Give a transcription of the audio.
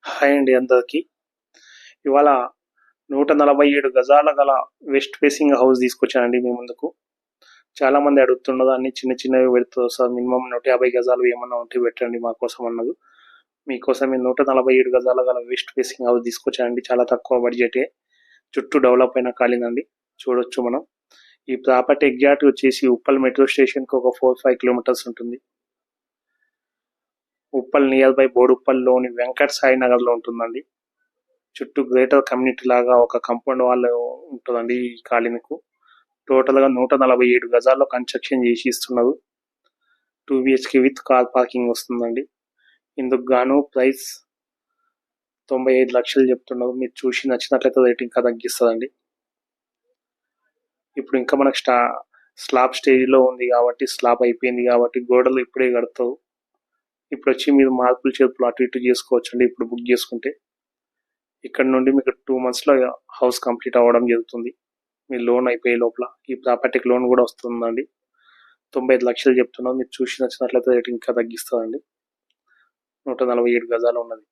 Hi అండి అందరికి. ఇవాళ 147 గజాల గల వెస్ట్ ఫేసింగ్ హౌస్ తీసుకొచ్చానండి మీ ముందుకు. చాలా మంది అడుగుతున్నది అన్ని చిన్న చిన్నవి పెడుతుంది సార్, మినిమం 150 గజాలు ఏమన్నా ఉంటే పెట్టండి మా కోసం అన్నది. మీకోసం 147 గజాల గల వెస్ట్ ఫేసింగ్ హౌస్ తీసుకొచ్చానండి. చాలా తక్కువ బడ్జెటే, చుట్టూ డెవలప్ అయిన కాలిందండి. చూడొచ్చు మనం. ఈ ప్రాపర్టీ ఎగ్జాక్ట్ వచ్చేసి ఉప్పల్ మెట్రో స్టేషన్కి ఒక 4-5 కిలోమీటర్స్ ఉంటుంది. ఉప్పల్ నియర్ బై బోడుప్పల్లోని వెంకట్ సాయి నగర్లో ఉంటుందండి. చుట్టూ గ్రేటర్ కమ్యూనిటీ లాగా ఒక కాంపౌండ్ వాల్ ఉంటుందండి ఈ కాలనీకు. టోటల్గా 147 గజాల్లో కన్స్ట్రక్షన్ చేసి ఇస్తున్నారు. 2 BHK విత్ కార్ పార్కింగ్ వస్తుందండి. ఇందుకు గాను ప్రైస్ 95 లక్షలు చెప్తున్నారు. మీరు చూసి నచ్చినట్లయితే రేట్ ఇంకా తగ్గిస్తుందండి. ఇప్పుడు ఇంకా మనకు స్లాబ్ స్టేజ్లో ఉంది కాబట్టి, స్లాబ్ అయిపోయింది కాబట్టి గోడలు ఇప్పుడే కడతారు. ఇప్పుడు వచ్చి మీరు మార్పులు చేర్పులు అటు ఇటు చేసుకోవచ్చు అండి ఇప్పుడు బుక్ చేసుకుంటే. ఇక్కడ నుండి మీకు 2 monthsలో హౌస్ కంప్లీట్ అవ్వడం జరుగుతుంది. మీ లోన్ అయిపోయే లోపల ఈ ప్రాపర్టీకి లోన్ కూడా వస్తుందండి. 95 లక్షలు చెప్తున్నాం. మీరు చూసి నచ్చినట్లయితే రేట్ ఇంకా తగ్గిస్తుందండి. 147 గజాలు ఉన్నది.